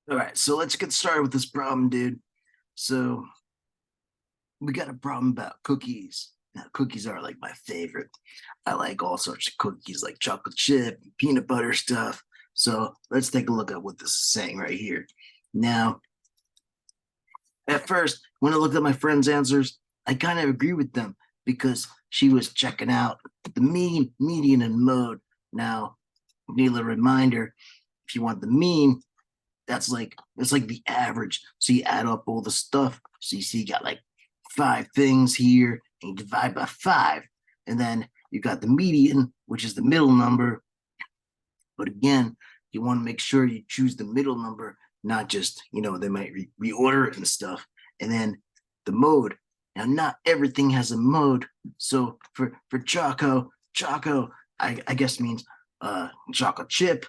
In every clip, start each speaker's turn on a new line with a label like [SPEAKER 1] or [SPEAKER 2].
[SPEAKER 1] All right, so let's get started with this problem, dude. So we got a problem about cookies. Now, cookies are like my favorite. I like all sorts of cookies, like chocolate chip, peanut butter stuff. So let's take a look at what this is saying right here. Now, at first, when I looked at my friend's answers, I kind of agree with them because she was checking out the mean, median, and mode. Now, need a reminder: if you want the mean, that's like the average. So you add up all the stuff. So you see you got like five things here, and you divide by five. And then you got the median, which is the middle number. But again, you want to make sure you choose the middle number, not just, they might reorder it and stuff. And then the mode. Now, not everything has a mode. So for Choco, I guess means chocolate chip.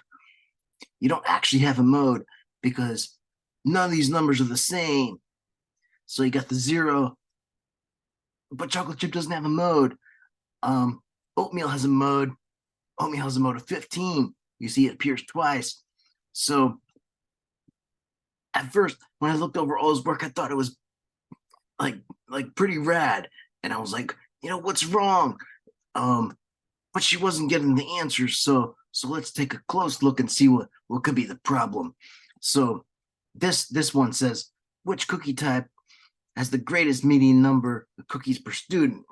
[SPEAKER 1] You don't actually have a mode because none of these numbers are the same. So you got the zero, but chocolate chip doesn't have a mode. Um, Oatmeal has a mode. Oatmeal has a mode of 15. You see it appears twice. So at first, when I looked over all his work, I thought it was like pretty rad. And I was like, what's wrong? Um, but she wasn't getting the answers. So let's take a close look and see what could be the problem. So this one says, which cookie type has the greatest median number of cookies per student?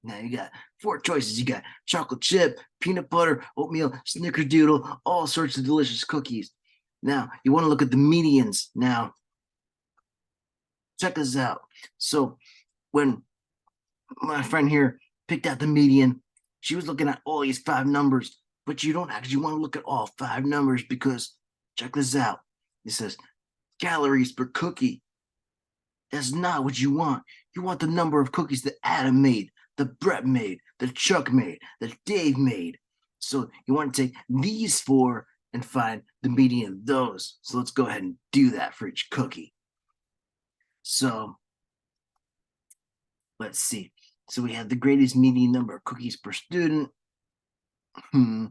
[SPEAKER 1] Now you got four choices. You got chocolate chip, peanut butter, oatmeal, snickerdoodle, all sorts of delicious cookies. Now you want to look at the medians. Now check this out. So when my friend here picked out the median, she was looking at all these five numbers, but you don't actually want to look at all five numbers because check this out. It says calories per cookie. That's not what you want. You want the number of cookies that Adam made, that Brett made, that Chuck made, that Dave made. So you want to take these four and find the median of those. So let's go ahead and do that for each cookie. So let's see. So we have the greatest median number of cookies per student. So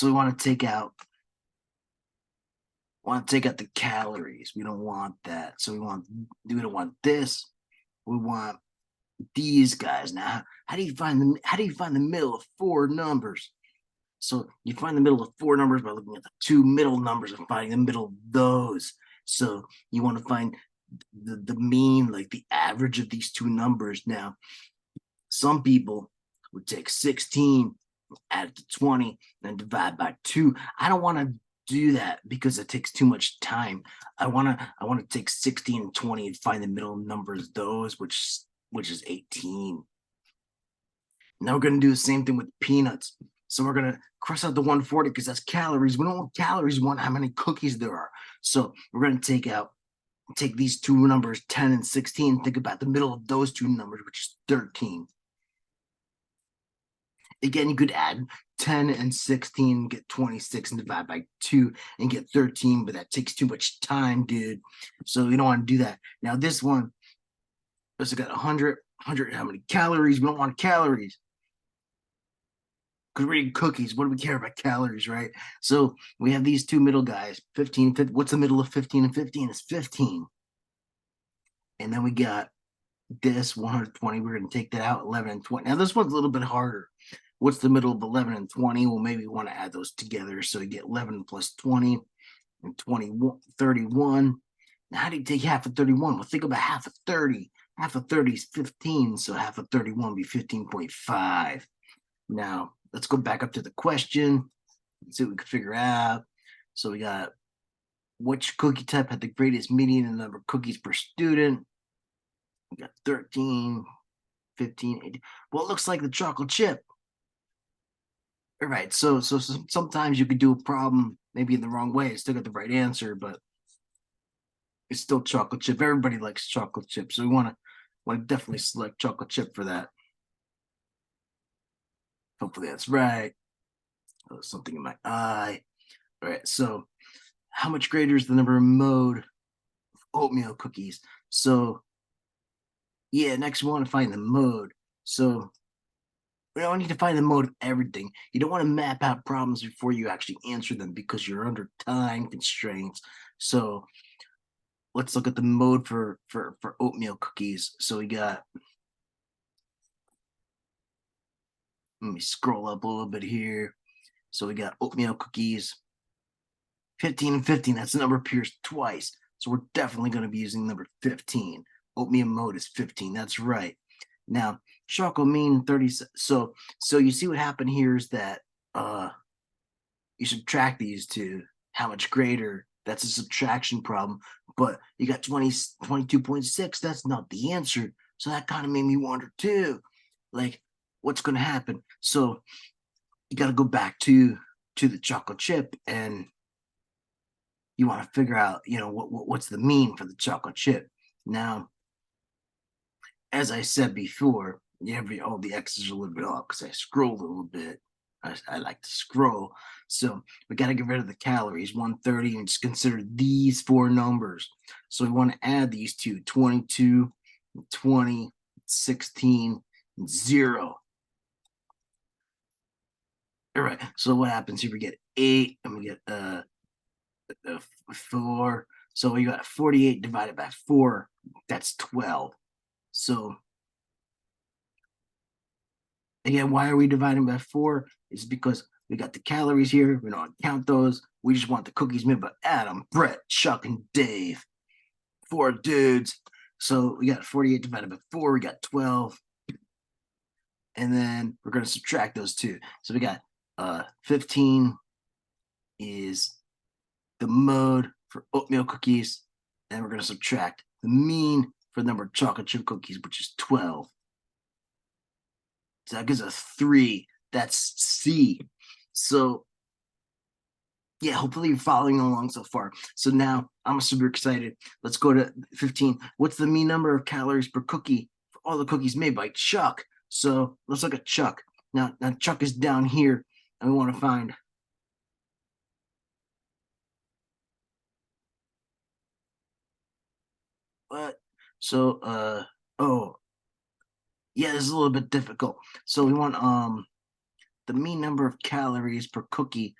[SPEAKER 1] we want to take out the calories. We don't want that. So we don't want this. We want these guys. Now, how do you find the middle of four numbers? So you find the middle of four numbers by looking at the two middle numbers and finding the middle of those. So you want to find the mean, like the average of these two numbers. Now, some people would take 16, add it to 20, and divide by 2. I don't want to do that because it takes too much time. I want to take 16 and 20 and find the middle numbers, those which is 18. Now we're going to do the same thing with peanuts. So we're going to cross out the 140 because that's calories. We don't want calories, we want how many cookies there are. So we're going to take these two numbers, 10 and 16, think about the middle of those two numbers, which is 13. Again, you could add 10 and 16, get 26 and divide by 2 and get 13, but that takes too much time, dude. So you don't want to do that. Now this one, also got 100, how many calories? We don't want calories because we're eating cookies. What do we care about calories, right? So we have these two middle guys, 15, 50. What's the middle of 15 and 15? It's 15. And then we got this 120. We're going to take that out, 11 and 20. Now this one's a little bit harder. What's the middle of 11 and 20? Well, maybe we want to add those together. So you get 11 plus 20 and 21, 31. Now, how do you take half of 31? Well, think about half of 30. Half of 30 is 15. So half of 31 would be 15.5. Now, let's go back up to the question. Let's see what we can figure out. So we got which cookie type had the greatest median number of cookies per student? We got 13, 15, 18. Well, it looks like the chocolate chip. All right. So sometimes you could do a problem maybe in the wrong way. It's still got the right answer, but it's still chocolate chip. Everybody likes chocolate chip. So we want to definitely select chocolate chip for that. Hopefully that's right. Oh, something in my eye. All right. So how much greater is the number of mode of oatmeal cookies? So yeah, next we want to find the mode. So We don't need to find the mode of everything. You don't want to map out problems before you actually answer them because you're under time constraints. So let's look at the mode for oatmeal cookies. So we got, let me scroll up a little bit here. So we got oatmeal cookies, 15 and 15. That's the number appears twice. So we're definitely going to be using number 15. Oatmeal mode is 15. That's right. Now, chocolate mean 30. So you see what happened here is that you subtract these two, how much greater. That's a subtraction problem. But you got 22.6. That's not the answer. So that kind of made me wonder too, like, what's going to happen? So you got to go back to the chocolate chip, and you want to figure out, what's the mean for the chocolate chip. Now, as I said before, all the X's are a little bit off because I scrolled a little bit. I like to scroll. So we got to get rid of the calories, 130, and just consider these four numbers. So we want to add these two, 22, 20, 16, 0. All right. So what happens here? We get 8, and we get 4. So we got 48 divided by 4. That's 12. So again, why are we dividing by 4? It's because we got the calories here. We don't count those. We just want the cookies made by Adam, Brett, Chuck, and Dave. 4 dudes. So we got 48 divided by 4. We got 12. And then we're going to subtract those two. So we got 15 is the mode for oatmeal cookies. And we're going to subtract the mean for the number of chocolate chip cookies, which is 12. So that gives us 3. That's C. So yeah, hopefully you're following along so far. So now I'm super excited. Let's go to 15. What's the mean number of calories per cookie for all the cookies made by Chuck? So let's look at Chuck. Now Chuck is down here, and we want to find what? So oh yeah, this is a little bit difficult. So we want the mean number of calories per cookie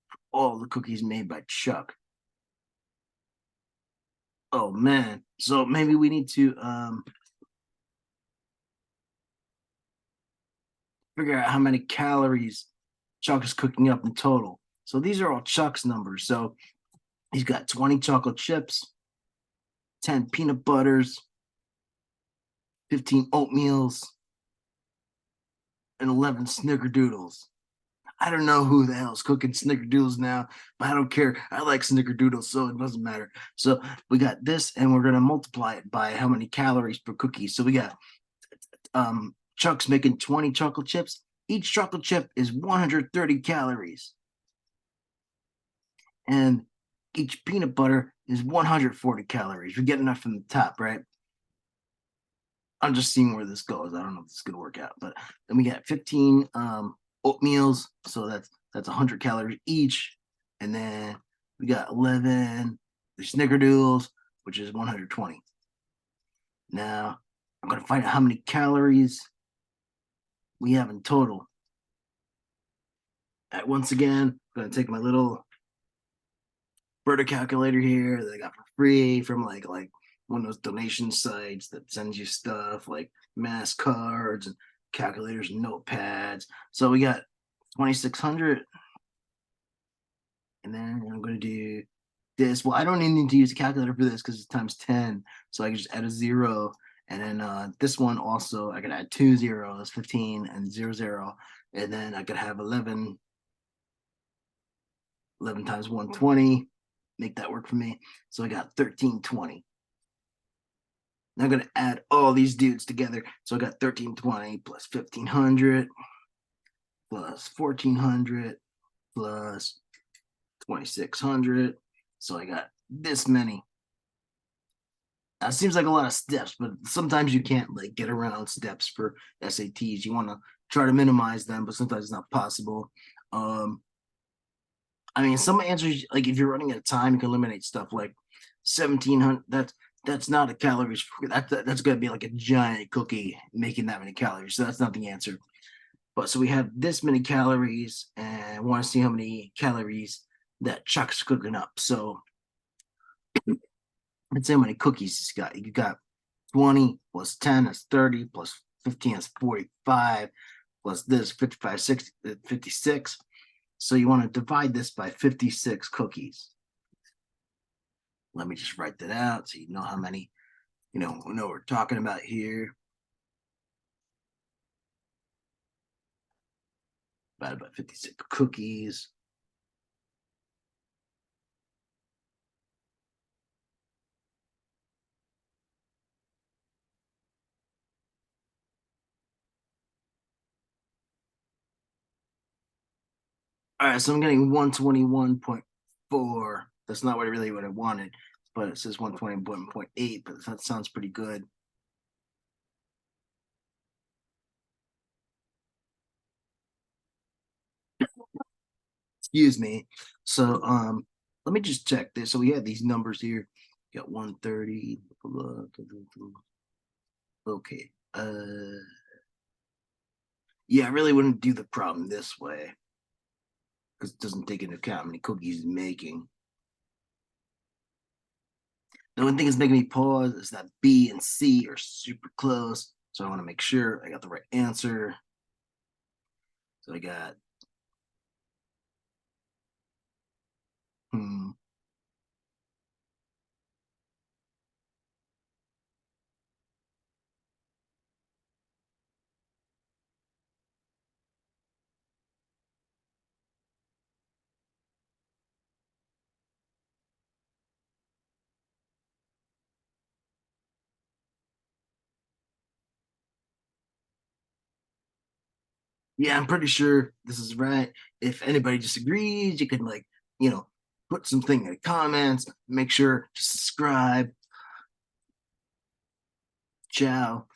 [SPEAKER 1] for all the cookies made by Chuck. Oh man. So maybe we need to figure out how many calories Chuck is cooking up in total. So these are all Chuck's numbers. So he's got 20 chocolate chips, 10 peanut butters, 15 oatmeals, and 11 snickerdoodles. I don't know who the hell's cooking snickerdoodles now, but I don't care. I like snickerdoodles, so it doesn't matter. So we got this, and we're gonna multiply it by how many calories per cookie. So we got Chuck's making 20 chocolate chips. Each chocolate chip is 130 calories. And each peanut butter is 140 calories. We get enough from the top, right? I'm just seeing where this goes. I don't know if this is gonna work out, but then we got 15 oatmeals, so that's 100 calories each, and then we got 11 the snickerdoodles, which is 120. Now I'm gonna find out how many calories we have in total. Once again, I'm gonna take my little Berta calculator here that I got for free from like one of those donation sites that sends you stuff like mass cards and calculators and notepads. So we got 2,600, and then I'm going to do this. Well, I don't even need to use a calculator for this because it's times 10, so I can just add a 0. And then this one also, I could add 2 zeros, 15 and 0, 0. And then I could have 11 times 120, make that work for me. So I got 1320. Now I'm going to add all these dudes together. So I got 1320 plus 1500 plus 1400 plus 2600. So I got this many. Now, it seems like a lot of steps, but sometimes you can't like get around steps for SATs. You want to try to minimize them, but sometimes it's not possible. I mean, some answers, like if you're running out of time, you can eliminate stuff like 1700. That's not a calories. That's gonna be like a giant cookie making that many calories. So that's not the answer. But so we have this many calories, and want to see how many calories that Chuck's cooking up. So let's see how many cookies he's got. You got 20 plus 10 is 30 plus 15 is 45 plus this 55, 60, 56. So you want to divide this by 56 cookies. Let me just write that out so you know how many, know what we're talking about here. Divided by 56 cookies. All right, so I'm getting 121.4. That's not what I wanted, but it says 121.8, but that sounds pretty good. Excuse me. So let me just check this. So we have these numbers here. We got 130. Okay. Yeah, I really wouldn't do the problem this way because it doesn't take into account how many cookies he's making. The only thing that's making me pause is that B and C are super close. So I want to make sure I got the right answer. So I got hmm. Yeah, I'm pretty sure this is right. If anybody disagrees, you can put something in the comments. Make sure to subscribe. Ciao.